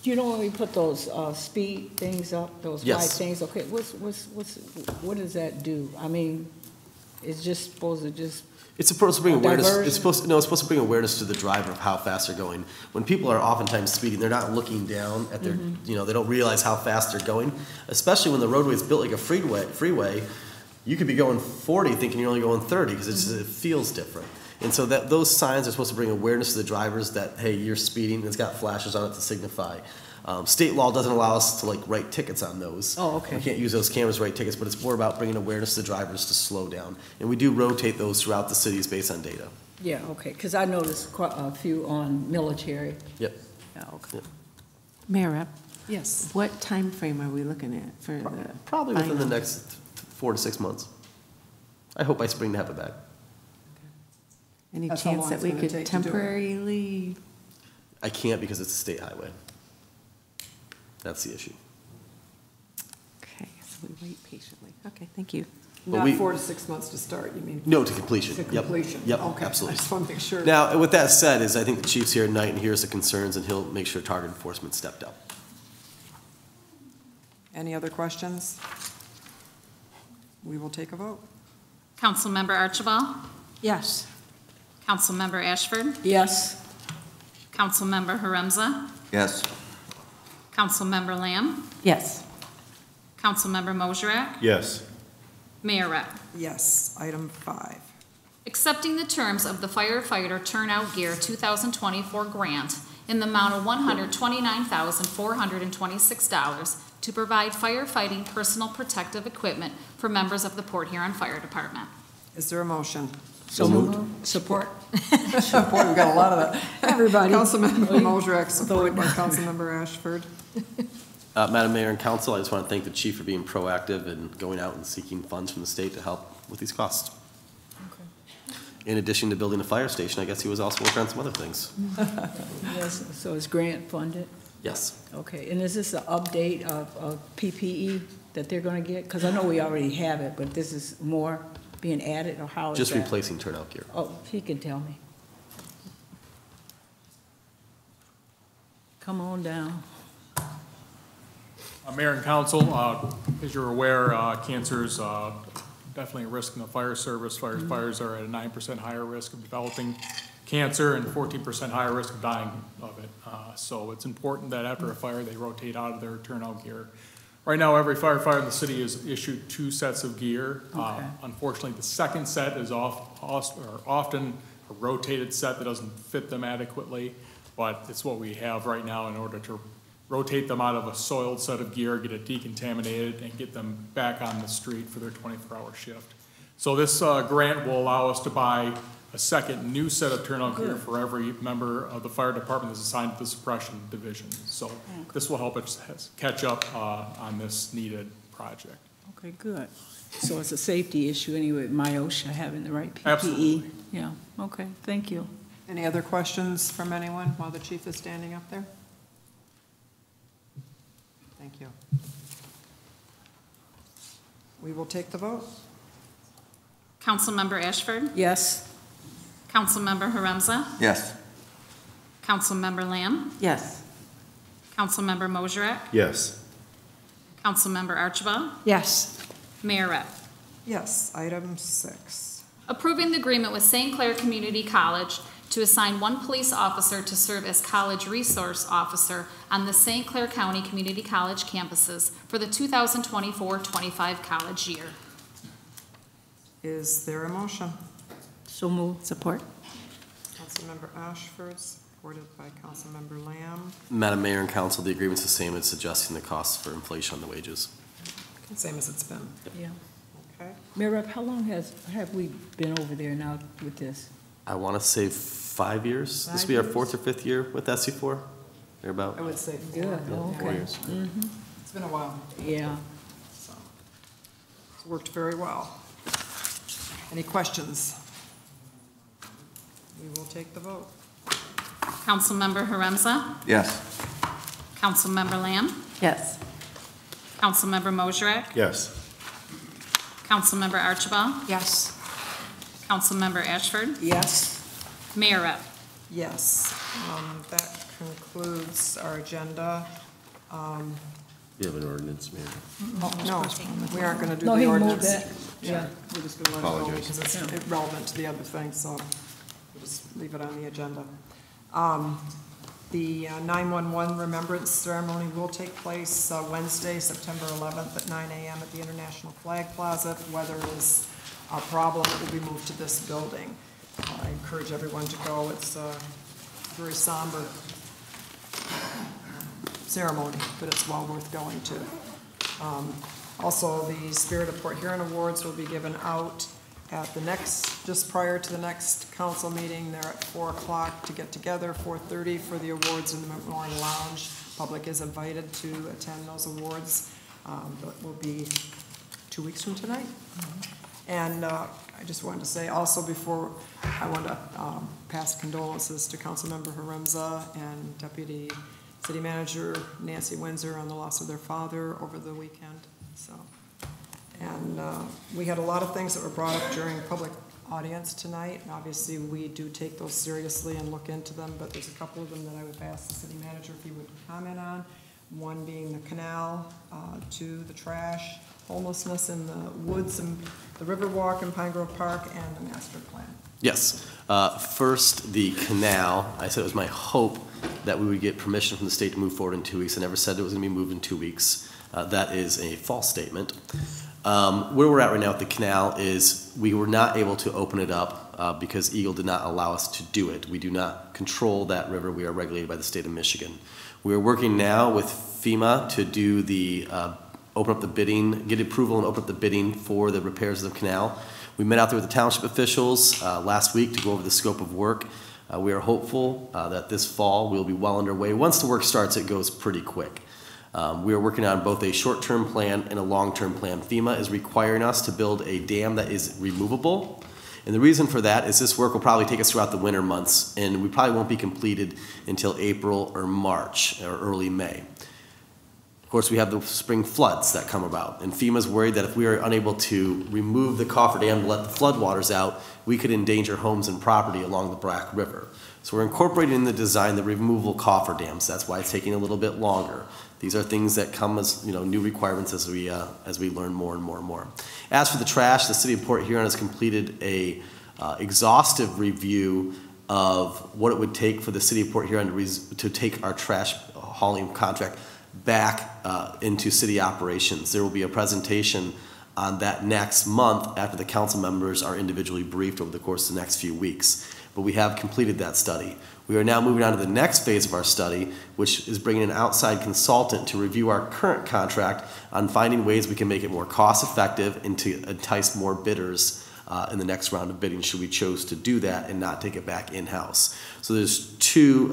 You know when we put those speed things up, those Yes. white things, okay, what does that do? I mean, it's just supposed to just... It's supposed to bring awareness. Diversion? It's supposed to bring awareness to the driver of how fast they're going. When people are oftentimes speeding, they're not looking down at their, they don't realize how fast they're going. Especially when the roadway is built like a freeway, you could be going 40 thinking you're only going 30 because it feels different. And so those signs are supposed to bring awareness to the drivers that, hey, you're speeding, and it's got flashes on it to signify. State law doesn't allow us to write tickets on those. Oh, okay. We can't use those cameras to write tickets, but it's more about bringing awareness to the drivers to slow down. And we do rotate those throughout the cities based on data. Yeah, okay, because I noticed quite a few on military. Yep. Yeah, okay. Yep. Mayor Rep, Yes. what time frame are we looking at for the Probably within the final? next 4 to 6 months. I hope by spring to have it back. Any That's how chance long that it's we gonna could take to do it. temporarily? I can't because it's a state highway. That's the issue. Okay, so we wait patiently. Okay, thank you. But Not we- 4 to 6 months to start, you mean? No, to completion. To Yep. completion? Yep, Okay. absolutely. I just want to make sure. Now, with that said, I think the chief's here tonight and hears the concerns, and he'll make sure target enforcement stepped up. Any other questions? We will take a vote. Councilmember Archibald? Yes. Councilmember Ashford? Yes, Councilmember Haremza? Yes. Councilmember Lamb? Yes. Councilmember Mosrak? Yes. Mayor Rep. Yes. Item 5. Accepting the terms of the firefighter turnout gear 2024 grant in the amount of $129,426 to provide firefighting personal protective equipment for members of the Port Huron Fire Department. Is there a motion? so moved. Support. Boy, we've got a lot of that. Everybody. Councilmember Mosrak, supported by Councilmember Ashford. Madam Mayor and Council, I just want to thank the chief for being proactive and going out and seeking funds from the state to help with these costs. In addition to building a fire station, I guess he was also working on some other things. Yes, so it's grant funded? Yes. Okay, and is this an update of PPE that they're gonna get? Because I know we already have it, but this is more being added, or how is that? Just replacing turnout gear. Oh, he can tell me. Come on down. Mayor and Council, as you're aware, cancer is definitely a risk in the fire service. Firefighters are at a 9% higher risk of developing cancer and 14% higher risk of dying of it. So it's important that after a fire, they rotate out of their turnout gear. Right now, every firefighter in the city is issued 2 sets of gear. Okay. Unfortunately, the second set is often a rotated set that doesn't fit them adequately, but it's what we have right now in order to rotate them out of a soiled set of gear, get it decontaminated, and get them back on the street for their 24-hour shift. So this grant will allow us to buy a second new set of turnout gear for every member of the fire department that's assigned to the suppression division. So this will help us catch up on this needed project. Okay, good. So it's a safety issue anyway, MIOSHA having the right PPE? Absolutely. Yeah, okay, thank you. Any other questions from anyone while the chief is standing up there? Thank you. We will take the vote. Councilmember Ashford? Yes, Councilmember Haremza? Yes. Councilmember Lamb? Yes. Councilmember Mosrak? Yes. Councilmember Archibald? Yes. Mayor Rep. Yes. Item 6. Approving the agreement with St. Clair Community College to assign 1 police officer to serve as college resource officer on the St. Clair County Community College campuses for the 2024-25 college year. Is there a motion? so moved. Support? Councilmember Ashford, supported by Councilmember Lamb. Madam Mayor and Council, the agreement's the same. It's adjusting the costs for inflation on the wages. Same as it's been. Yeah. Okay. Mayor Rep, how long have we been over there now with this? I want to say 5 years. This will be our 4th or 5th year with SC4, thereabout. I would say 4. Good, Yeah, okay. 4 years. It's been a while, Yeah. so it's worked very well. Any questions? We will take the vote. Councilmember Haremza? Yes. Councilmember Lamb? Yes. Councilmember Mosrak? Yes. Councilmember Archibald? Yes. Councilmember Ashford? Yes, Mayor Rep. Yes, that concludes our agenda. You have an ordinance, maybe? No, we aren't going to do No, the he ordinance. moved that, yeah. We're just going to let it go Apologize. because it's irrelevant to the other thing, so we'll just leave it on the agenda. The 911 Remembrance Ceremony will take place Wednesday, September 11th at 9 a.m. at the International Flag Plaza. If weather is a problem, it will be moved to this building. I encourage everyone to go. It's a very somber ceremony, but it's well worth going to. Also, the Spirit of Port Huron Awards will be given out at the next, just prior to the next council meeting. They're at 4 o'clock to get together, 4:30 for the awards in the Memorial Lounge. Public is invited to attend those awards. That will be 2 weeks from tonight. And I just wanted to say also before, I want to pass condolences to Councilmember Harumza and Deputy City Manager Nancy Windsor on the loss of their father over the weekend. So, and we had a lot of things that were brought up during public audience tonight. And obviously, we do take those seriously and look into them, but there's a couple of them that I would ask the city manager if he would comment on. One being the canal to the trash, homelessness in the woods and the Riverwalk in Pine Grove Park, and the master plan. Yes. First, the canal. I said it was my hope that we would get permission from the state to move forward in 2 weeks. I never said it was going to be moved in 2 weeks. That is a false statement. Where we're at right now with the canal is we were not able to open it up because Eagle did not allow us to do it. We do not control that river. We are regulated by the state of Michigan. We are working now with FEMA to do the open up the bidding, get approval and open up the bidding for the repairs of the canal. We met out there with the township officials last week to go over the scope of work. We are hopeful that this fall we'll be well underway. Once the work starts, it goes pretty quick. We are working on both a short-term plan and a long-term plan. FEMA is requiring us to build a dam that is removable. And the reason for that is this work will probably take us throughout the winter months, and we probably won't be completed until April or March or early May. Of course, we have the spring floods that come about, and FEMA's worried that if we are unable to remove the cofferdam to let the floodwaters out, we could endanger homes and property along the Black River. So we're incorporating in the design the removable cofferdams. That's why it's taking a little bit longer. These are things that come as new requirements as we learn more and more and more. As for the trash, the City of Port Huron has completed a exhaustive review of what it would take for the City of Port Huron to take our trash hauling contract back into city operations. There will be a presentation on that next month after the council members are individually briefed over the course of the next few weeks. But we have completed that study. We are now moving on to the next phase of our study, which is bringing an outside consultant to review our current contract on finding ways we can make it more cost effective and to entice more bidders in the next round of bidding should we choose to do that and not take it back in-house. So there's two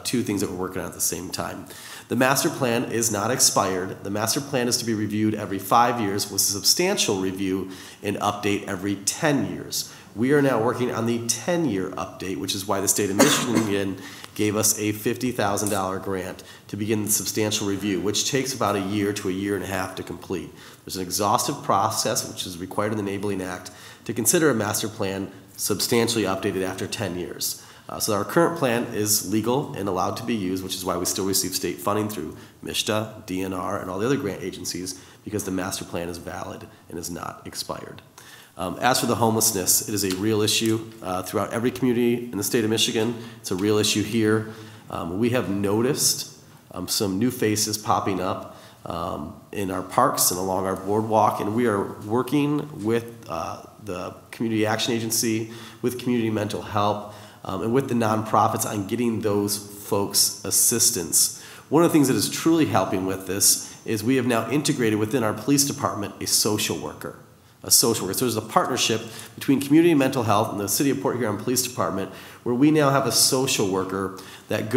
things that we're working on at the same time. The master plan is not expired. The master plan is to be reviewed every 5 years with a substantial review and update every 10 years. We are now working on the 10-year update, which is why the state of Michigan gave us a $50,000 grant to begin the substantial review, which takes about a year to a year and a half to complete. There's an exhaustive process, which is required in the Enabling Act, to consider a master plan substantially updated after 10 years. So our current plan is legal and allowed to be used, which is why we still receive state funding through MISTA, DNR, and all the other grant agencies, because the master plan is valid and is not expired. As for the homelessness, it is a real issue throughout every community in the state of Michigan. It's a real issue here. We have noticed some new faces popping up in our parks and along our boardwalk, and we are working with the Community Action Agency, with Community Mental Health, and with the nonprofits on getting those folks assistance. One of the things that is truly helping with this is we have now integrated within our police department a social worker. So there's a partnership between Community Mental Health and the City of Port Huron Police Department where we now have a social worker that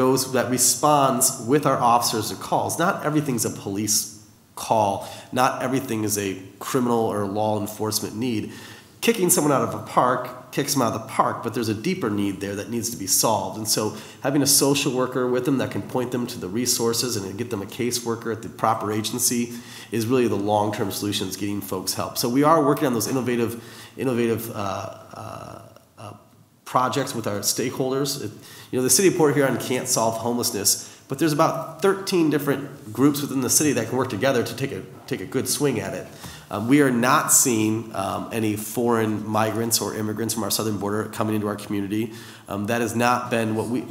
responds with our officers to calls. Not everything's a police call. Not everything is a criminal or law enforcement need. Kicking someone out of a park kicks them out of the park, but there's a deeper need there that needs to be solved. And so having a social worker with them that can point them to the resources and get them a caseworker at the proper agency is really the long-term solution, is getting folks help. So we are working on those innovative projects with our stakeholders. The city of Port Huron can't solve homelessness, but there's about 13 different groups within the city that can work together to take a good swing at it. We are not seeing any foreign migrants or immigrants from our southern border coming into our community. That has not been what we.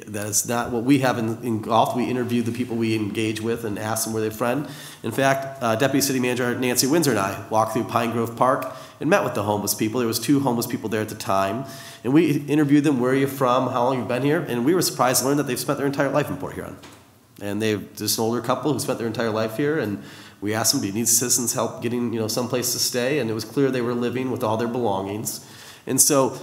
That is not what we have in Gulf. We interview the people we engage with and ask them where they're from. In fact, Deputy City Manager Nancy Windsor and I walked through Pine Grove Park and met with the homeless people. There was 2 homeless people there at the time. And we interviewed them, where are you from, how long have you been here? And we were surprised to learn that they've spent their entire life in Port Huron. And they're just an older couple who spent their entire life here. And we asked them, do you need citizens help getting someplace to stay? And it was clear they were living with all their belongings. And so,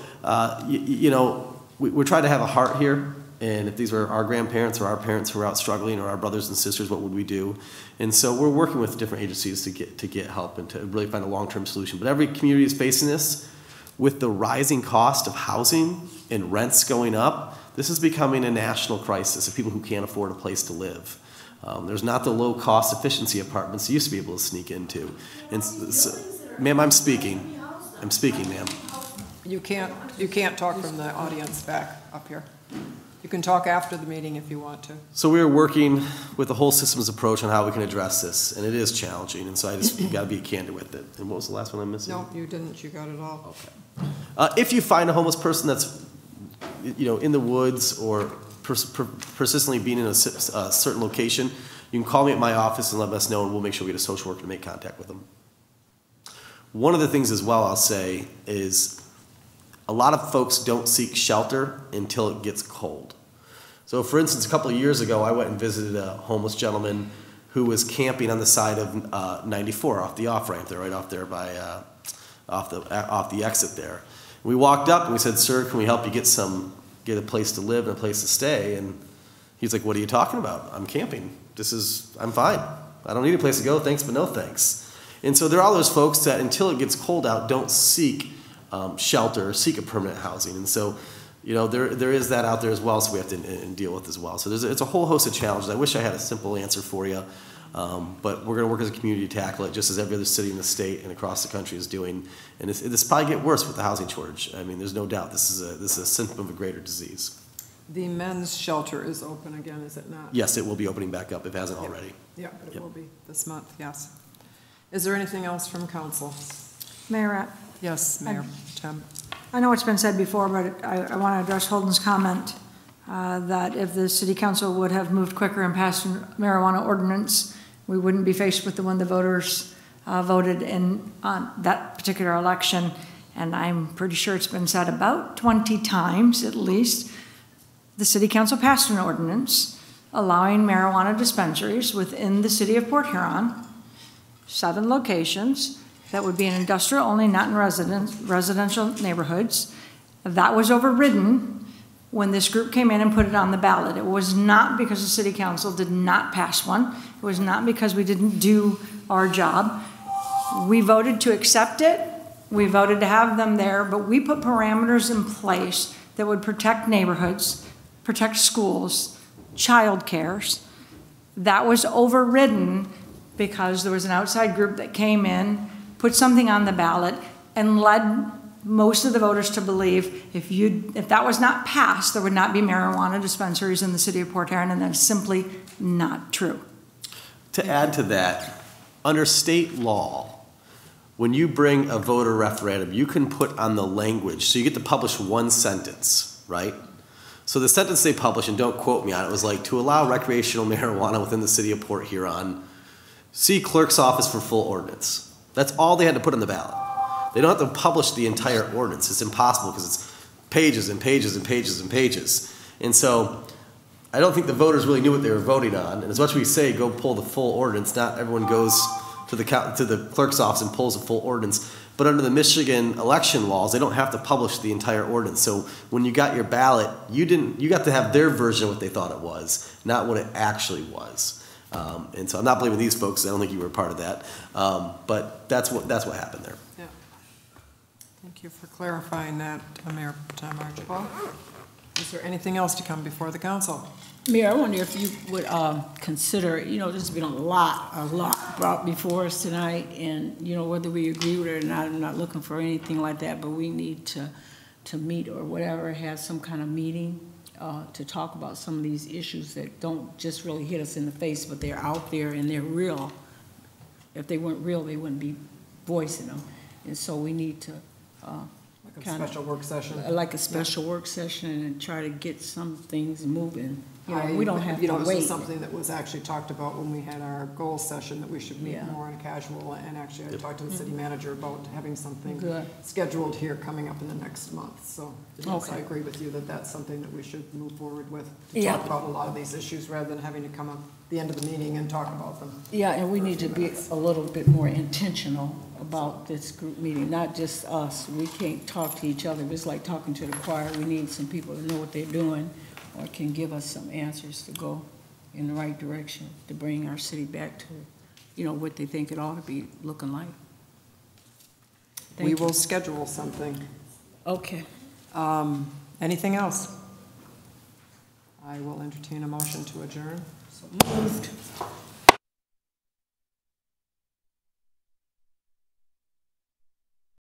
we're trying to have a heart here. And if these were our grandparents or our parents who were out struggling, or our brothers and sisters, what would we do? And so we're working with different agencies to get help and to really find a long-term solution. But every community is facing this. With the rising cost of housing and rents going up, this is becoming a national crisis of people who can't afford a place to live. There's not the low-cost efficiency apartments you used to be able to sneak into. And so, ma'am, I'm speaking. I'm speaking, ma'am. You can't talk from the audience back up here. You can talk after the meeting if you want to. So we are working with a whole systems approach on how we can address this, and it is challenging, and so I just got to be candid with it. And what was the last one I'm missing? No, you didn't. You got it all. Okay. If you find a homeless person that's, in the woods or persistently being in a certain location, you can call me at my office and let us know, and we'll make sure we get a social worker to make contact with them. One of the things as well I'll say is a lot of folks don't seek shelter until it gets cold. So for instance, a couple of years ago, I went and visited a homeless gentleman who was camping on the side of 94 off the off-ramp there, right off there by, off the exit there. We walked up and we said, sir, can we help you get a place to live and a place to stay? And he's like, what are you talking about? I'm camping. I'm fine. I don't need a place to go, thanks, but no thanks. And so there are all those folks that until it gets cold out don't seek shelter, seek a permanent housing. And so, there is that out there as well, so we have to deal with as well. So it's a whole host of challenges. I wish I had a simple answer for you, but we're going to work as a community to tackle it, just as every other city in the state and across the country is doing. And this probably get worse with the housing shortage. I mean, there's no doubt this is a symptom of a greater disease. The men's shelter is open again, is it not? Yes, it will be opening back up if it hasn't already. Yeah, but it will be this month, yes. Is there anything else from council? Mayor, Yes, Mayor Tim. I know it's been said before, but I want to address Holden's comment that if the city council would have moved quicker and passed a marijuana ordinance, we wouldn't be faced with the one the voters voted in on that particular election. And I'm pretty sure it's been said about 20 times at least. The city council passed an ordinance allowing marijuana dispensaries within the city of Port Huron, 7 locations. That would be in industrial only, not in residential neighborhoods. That was overridden when this group came in and put it on the ballot. It was not because the city council did not pass one. It was not because we didn't do our job. We voted to accept it. We voted to have them there, but we put parameters in place that would protect neighborhoods, protect schools, child cares. That was overridden because there was an outside group that came in, put something on the ballot, and led most of the voters to believe if that was not passed, there would not be marijuana dispensaries in the city of Port Huron, and that's simply not true. To add to that, under state law, when you bring a voter referendum, you can put on the language, so you get to publish one sentence, right? So the sentence they published, and don't quote me on it, was like, to allow recreational marijuana within the city of Port Huron, see clerk's office for full ordinance. That's all they had to put on the ballot. They don't have to publish the entire ordinance. It's impossible because it's pages and pages and pages and pages. And so I don't think the voters really knew what they were voting on. And as much as we say, go pull the full ordinance, not everyone goes to the clerk's office and pulls a full ordinance. But under the Michigan election laws, they don't have to publish the entire ordinance. So when you got your ballot, you got to have their version of what they thought it was, not what it actually was. And so I'm not blaming these folks. I don't think you were part of that. But that's what happened there. Yeah. Thank you for clarifying that, Mayor Tom Archibald. Is there anything else to come before the council? Mayor, I wonder if you would consider, there's been a lot brought before us tonight, and, whether we agree with it or not, I'm not looking for anything like that, but we need to to meet or whatever, have some kind of meeting to talk about some of these issues that don't just really hit us in the face, but they're out there and they're real. If they weren't real, they wouldn't be voicing them. And so we need to Like a special work session. like a special work session and try to get some things moving. You know, we don't have You know, to this is wait. something that was actually talked about when we had our goal session, that we should meet Yeah. more in a casual, and actually I talked to the city manager about having something Good. scheduled here coming up in the next month, so yes, I Okay. agree with you that that's something that we should move forward with, to Yeah. talk about a lot of these issues, rather than having to come up at the end of the meeting and talk about them. Yeah, and we need to be a little bit more intentional about this group meeting, not just us. We can't talk to each other. It's like talking to the choir. We need some people to know what they're doing or can give us some answers to go in the right direction, to bring our city back to, you know, what they think it ought to be looking like. We Thank you. will schedule something. Okay. Anything else? I will entertain a motion to adjourn. Moved.